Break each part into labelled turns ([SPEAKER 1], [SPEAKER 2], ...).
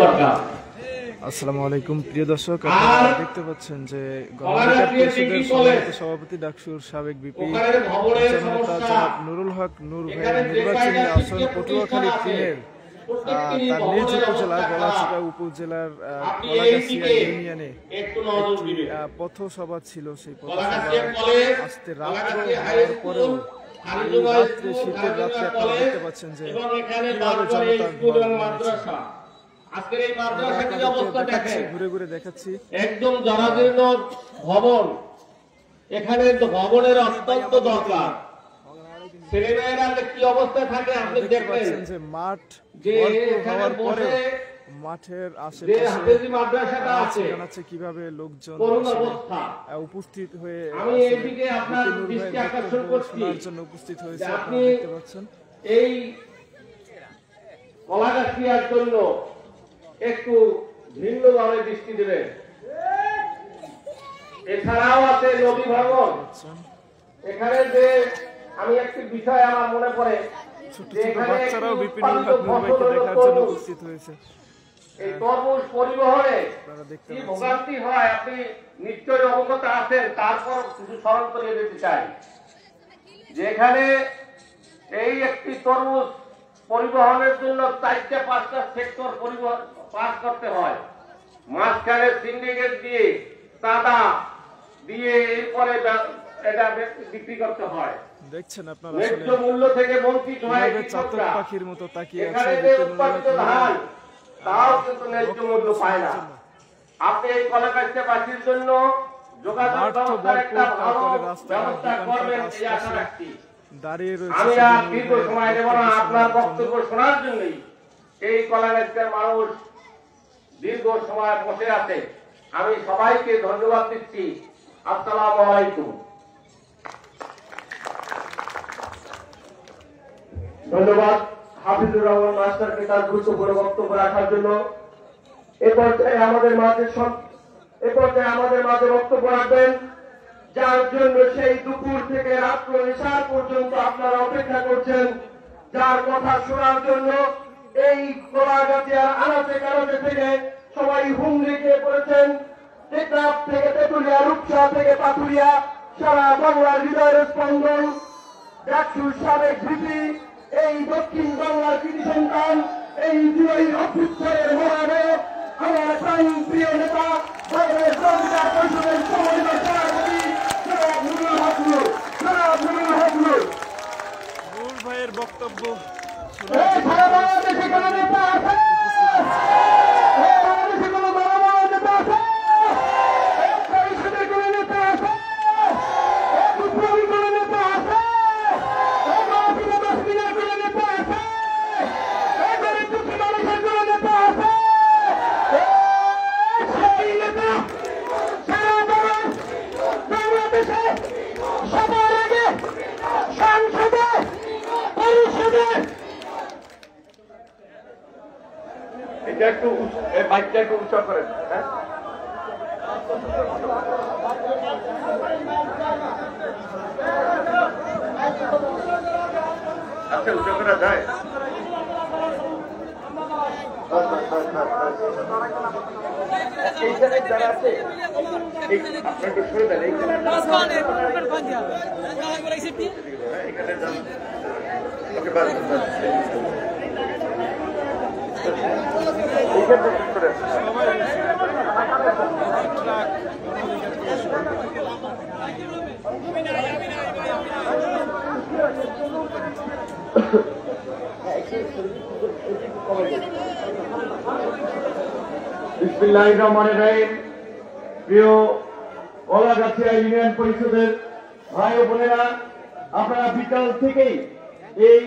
[SPEAKER 1] দরকার।
[SPEAKER 2] আসসালামু আলাইকুম প্রিয় দর্শক, আপনারা দেখতে পাচ্ছেন যে সভাপতি ডাকসুর সাবেক বিপি জনাব নুরুল হক নূর ভাইয়ের নির্বাচনী আসন পটুয়াখালী 3-এর তার নিজ উপজেলা গলাচিপা উপজেলার কলাগাছিয়া ইউনিয়নে একটি পথসভা ছিল। সেই পথসভা আজকে রাত্রে হওয়ার পরেও রাত্রে শীতের রাত্রে আপনারা দেখতে পাচ্ছেন যে কিভাবে জনতা
[SPEAKER 1] আজকের এই মাদ্রাসাটির অবস্থা দেখেন,
[SPEAKER 2] ঘুরে ঘুরে দেখাচ্ছি
[SPEAKER 1] একদম জরাজীর্ণ ভবন। এখানে ভবনের অত্যন্ত দরকার। ছেলেমেয়েরা কি অবস্থায় থাকে আপনি দেখবেন
[SPEAKER 2] যে মাঠ
[SPEAKER 1] যে এখানে বসে
[SPEAKER 2] মাঠের
[SPEAKER 1] যে
[SPEAKER 2] আশেপাশে
[SPEAKER 1] হাফেজি মাদ্রাসাটা আছে
[SPEAKER 2] কিভাবে লোকজন
[SPEAKER 1] করুণ অবস্থা।
[SPEAKER 2] উপস্থিত হয়ে
[SPEAKER 1] আমি এইদিকে আপনার দৃষ্টি আকর্ষণ করছি
[SPEAKER 2] শোনার জন্য উপস্থিত হয়েছে।
[SPEAKER 1] আপনি
[SPEAKER 2] আপনারা দেখতে পাচ্ছেন
[SPEAKER 1] এই কলাগাছিয়ার জন্য একটু ভিন্নভাবে দৃষ্টি দেবেন। এছাড়াও আছে নদী ভাঙন। এখানে যে আমি একটি বিষয় আমার মনে পড়ে,
[SPEAKER 2] ছোট ছোট বাচ্চারাও বিপিন ভাইকে দেখার জন্য উপস্থিত হয়েছে।
[SPEAKER 1] এই তরমুজ পরিবহনে কি ভোগান্তি হয় আপনি নিশ্চয়ই অবগত আছেন। তারপর কিছু স্মরণ করিয়ে দিতে চাই, যেখানে এই একটি তরমুজ পরিবহনের জন্য 4-5টা সেক্টর পরিবহন পাস করতে হয়। মাঝখানে সিন্ডিকেট দিয়ে চাঁদা দিয়ে এরপরে এটা বিক্রি করতে হয়।
[SPEAKER 2] দেখছেন আপনারা
[SPEAKER 1] ন্যায্য মূল্য থেকে বঞ্চিত হয়
[SPEAKER 2] চাতক পাখির মতো তাকিয়ে
[SPEAKER 1] এখানে যে উৎপাদিত ধান তাও কিন্তু ন্যায্য মূল্য পায় না। আপনি এই কলাগাছিয়াবাসীর জন্য যোগাযোগ ব্যবস্থার একটা ভালো ব্যবস্থা করবেন এই আশা রাখছি।
[SPEAKER 2] দাঁড়িয়ে রয়েছে।
[SPEAKER 1] আমি আর দীর্ঘ সময় দেব না, আপনার বক্তব্য শোনার জন্যই এই কলাগাছিয়ার মানুষ দীর্ঘ সময় বসে আছে। আমি সবাইকে ধন্যবাদ দিচ্ছি। আসসালামু আলাইকুম। ধন্যবাদ হাফিজুর রহমান মাস্টারকে তার গুরুত্বপূর্ণ বক্তব্য রাখার জন্য। এ পর্যায়ে আমাদের মাঝে বক্তব্য রাখবেন, যার জন্য সেই দুপুর থেকে রাত্র নিশার পর্যন্ত আপনারা অপেক্ষা করছেন, যার কথা শোনার জন্য এই কলাগাছিয়ার আনাচে কানাচে থেকে সবাই হুমড়ি খেয়ে পড়েছেন। টেকনাফ থেকে তেতুলিয়া, রূপসা থেকে পাথুরিয়া, সারা বাংলার হৃদয়ের স্পন্দন ডাকসুর সাবেক ভিপি, এই দক্ষিণ বাংলার কৃতি সন্তান, এই জুলাই অভ্যুত্থানের মহানায়ক, আমার প্রাণ প্রিয় নেতা বাংলাদেশ জনতা পরিষদের সম্মানিত সভাপতি জনাব নুরুল হক নূর।
[SPEAKER 2] নূর ভাইয়ের বক্তব্য
[SPEAKER 1] সারা বাংলাদেশে কোন নেতা আছে? বাংলাদেশে কোন বড় বড় নেতা আছে? পরিষদের কোন নেতা আছে? বিপ্লবী কোন নেতা আছে? বাসিন্দার কোন নেতা আছে? গরিব দুঃখী মানুষের কোন নেতা আছে? সেই নেতা সারা বাংলাদেশে সবার আগে সংসদে পরিষদে এটা একটু বাইকটা একটু উৎসব করেন। হ্যাঁ, আচ্ছা উৎসব করা যায়। এইখানে যারা আছে আপনার একটু সরে দেন। এইখানে যান। ওকে বাস বিসমিল্লাহির রহমানির রহিম। প্রিয় কলাগাছিয়া ইউনিয়ন পরিষদের ভাই ও বোনেরা, আপনারা বিকাল থেকেই এই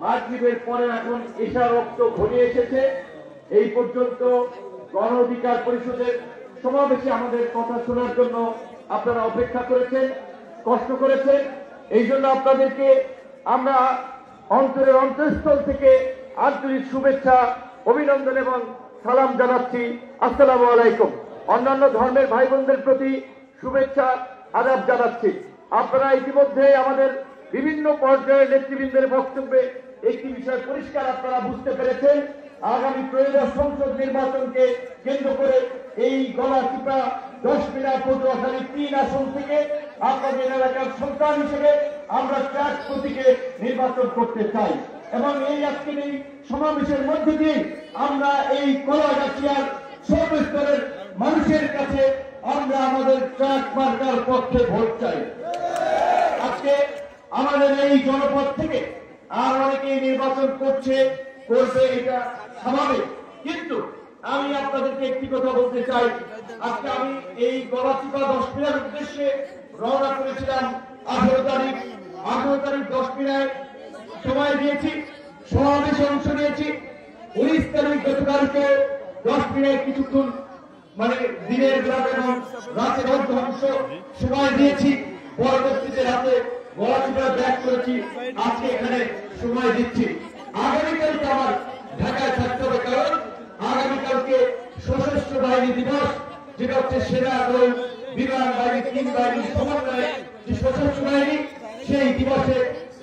[SPEAKER 1] মাগরিবের পরে এখন ঈশা রক্ত ঘনিয়ে এসেছে, এই পর্যন্ত গণ অধিকার পরিষদের সমাবেশে আমাদের কথা শোনার জন্য আপনারা অপেক্ষা করেছেন, কষ্ট করেছেন। এই জন্য আপনাদেরকে আমরা অন্তরের অন্তঃস্থল থেকে আন্তরিক শুভেচ্ছা, অভিনন্দন এবং সালাম জানাচ্ছি। আসসালামু আলাইকুম। অন্যান্য ধর্মের ভাই বোনদের প্রতি শুভেচ্ছা আদাব জানাচ্ছি। আপনারা ইতিমধ্যে আমাদের বিভিন্ন পর্যায়ের নেতৃবৃন্দের বক্তব্যে একটি বিষয় পরিষ্কার আপনারা বুঝতে পেরেছেন আগামী ত্রয়োদশ সংসদ নির্বাচনকে কেন্দ্র করে এই গলাচিপা 10 পটুয়াখালী 3 আসন থেকে আপনাদের এলাকার সন্তান হিসেবে আমরা 4 প্রতীকে নির্বাচন করতে চাই এবং এই আজকের এই সমাবেশের মধ্য দিয়ে আমরা এই কলাগাছিয়ার সর্বস্তরের মানুষের কাছে আমরা আমাদের ট্রাক মার্কার পক্ষে ভোট চাই। আজকে আমাদের এই জনপদ থেকে আর অনেকেই নির্বাচন করবে এটা স্বাভাবিক, কিন্তু আমি আপনাদেরকে একটি কথা বলতে চাই। আজকে আমি এই গলাচিপা 10 মিনার উদ্দেশ্যে রওনা করেছিলাম 18 তারিখ 10 মিনায় সময় দিয়েছি, সমাবেশে অংশ নিয়েছি। 19 তারিখ গতকালকে 10 মিনায় কিছুক্ষণ মানে দিনের বেলা এবং রাতের অংশ সময় দিয়েছি, পরবর্তীতে রাতে গলাচিপা ব্যাক করেছি, আজকে এখানে সময় দিচ্ছি। আগামীকালকে আমার ঢাকায় থাকতে হবে, কারণ আগামীকালকে সশস্ত্র বাহিনী দিবস, যেটা হচ্ছে সেনা এবং বিমান বাহিনী 3 বাহিনীর সমন্বয়ে যে সশস্ত্র বাহিনী, সেই দিবসে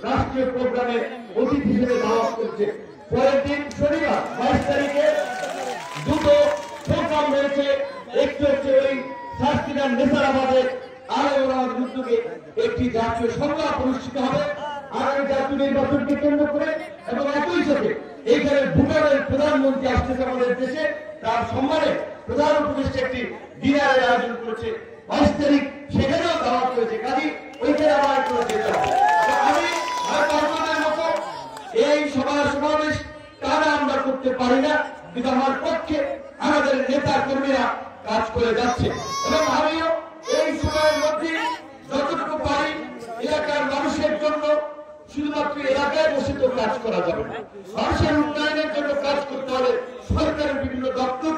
[SPEAKER 1] রাষ্ট্রীয় প্রোগ্রামে অতিথি হিসেবে দাওয়াত করছে। পরের দিন শনিবার 22 তারিখে দুটো প্রোগ্রাম রয়েছে, একটি হচ্ছে ওই শাস্তিদার নেসারাবাদের আলোচনার উদ্যোগে একটি জাতীয় সংলাপ অনুষ্ঠিত হবে আগামী জাতীয় নির্বাচনকে কেন্দ্র করে, এবং একই সাথে এইখানে ভুটানের প্রধানমন্ত্রী আসতেছে আমাদের দেশে, তার সম্মানে প্রধান উপদেষ্টা একটি ডিনারের আয়োজন করেছে 22 তারিখ, সেখানেও দাওয়াত করেছে। কাজী ওইখানে আমার করে যেতে হবে। আমি হয়তো আপনাদের মতো এই সমাবেশ তারা আমরা করতে পারি না, কিন্তু আমার পক্ষে আমাদের নেতা কর্মীরা কাজ করে যাচ্ছে এবং আমিও এই সময়ের মধ্যে যতটুকু পারি এলাকার মানুষের জন্য, শুধুমাত্র এলাকায় বসে তো কাজ করা যাবে না, মানুষের উন্নয়নের জন্য কাজ করতে হলে সরকারের বিভিন্ন দপ্তর